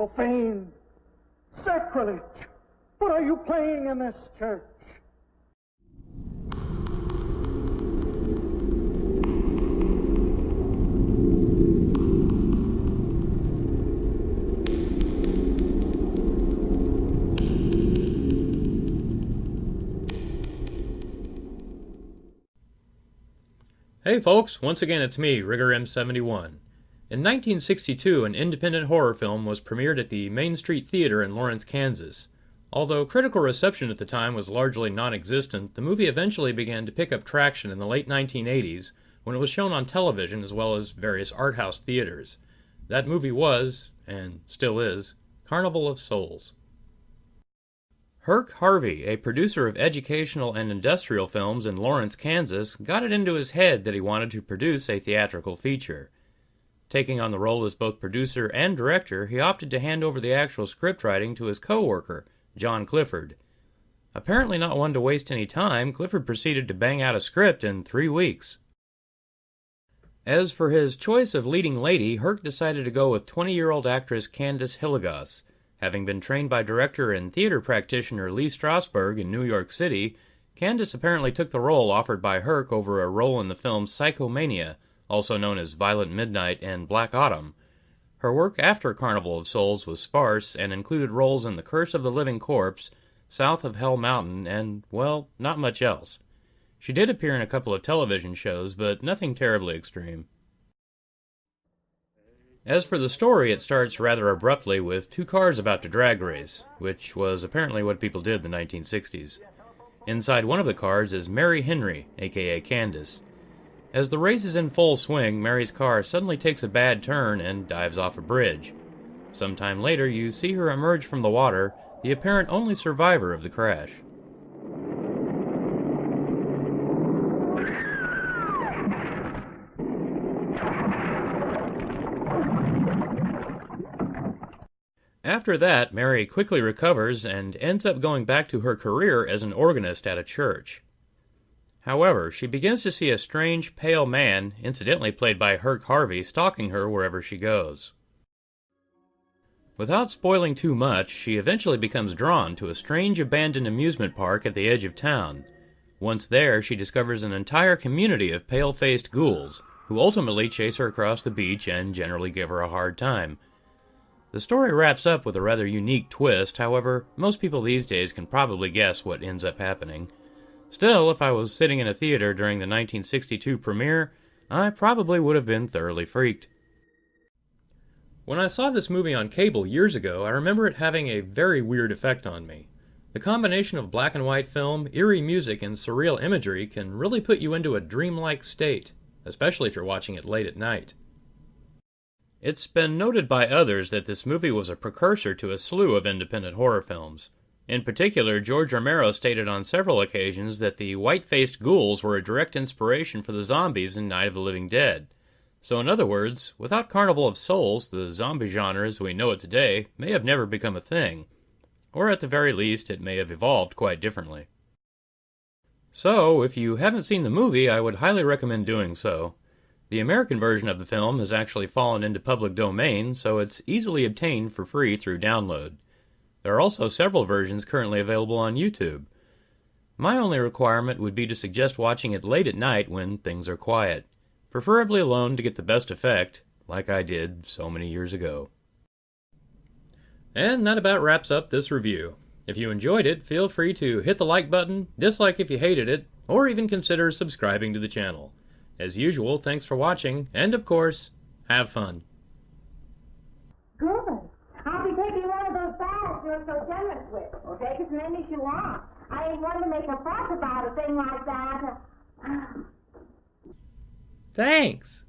Profane. Sacrilege. What are you playing in this church? Hey folks, once again it's me, Rigger M71. In 1962, an independent horror film was premiered at the Main Street Theater in Lawrence, Kansas. Although critical reception at the time was largely non-existent, the movie eventually began to pick up traction in the late 1980s when it was shown on television as well as various art house theaters. That movie was, and still is, Carnival of Souls. Herk Harvey, a producer of educational and industrial films in Lawrence, Kansas, got it into his head that he wanted to produce a theatrical feature. Taking on the role as both producer and director, he opted to hand over the actual script writing to his co-worker, John Clifford. Apparently not one to waste any time, Clifford proceeded to bang out a script in 3 weeks. As for his choice of leading lady, Herk decided to go with 20-year-old actress Candace Hilligoss. Having been trained by director and theater practitioner Lee Strasberg in New York City, Candace apparently took the role offered by Herk over a role in the films Psychomania, also known as Violent Midnight and Black Autumn. Her work after Carnival of Souls was sparse and included roles in The Curse of the Living Corpse, South of Hell Mountain, and, well, not much else. She did appear in a couple of television shows, but nothing terribly extreme. As for the story, it starts rather abruptly with 2 cars about to drag race, which was apparently what people did in the 1960s. Inside one of the cars is Mary Henry, aka Candace. As the race is in full swing, Mary's car suddenly takes a bad turn and dives off a bridge. Sometime later, you see her emerge from the water, the apparent only survivor of the crash. After that, Mary quickly recovers and ends up going back to her career as an organist at a church. However, she begins to see a strange, pale man, incidentally played by Herk Harvey, stalking her wherever she goes. Without spoiling too much, she eventually becomes drawn to a strange abandoned amusement park at the edge of town. Once there, she discovers an entire community of pale-faced ghouls, who ultimately chase her across the beach and generally give her a hard time. The story wraps up with a rather unique twist, however, most people these days can probably guess what ends up happening. Still, if I was sitting in a theater during the 1962 premiere, I probably would have been thoroughly freaked. When I saw this movie on cable years ago, I remember it having a very weird effect on me. The combination of black and white film, eerie music, and surreal imagery can really put you into a dreamlike state, especially if you're watching it late at night. It's been noted by others that this movie was a precursor to a slew of independent horror films. In particular, George Romero stated on several occasions that the white-faced ghouls were a direct inspiration for the zombies in Night of the Living Dead. So in other words, without Carnival of Souls, the zombie genre as we know it today may have never become a thing. Or at the very least, it may have evolved quite differently. So, if you haven't seen the movie, I would highly recommend doing so. The American version of the film has actually fallen into public domain, so it's easily obtained for free through download. There are also several versions currently available on YouTube. My only requirement would be to suggest watching it late at night when things are quiet, preferably alone to get the best effect, like I did so many years ago. And that about wraps up this review. If you enjoyed it, feel free to hit the like button, dislike if you hated it, or even consider subscribing to the channel. As usual, thanks for watching, and of course, have fun. Good. I'll be taking one of those baths you're so generous with. Well, take as many as you want. I ain't one to make a fuss about a thing like that. Thanks.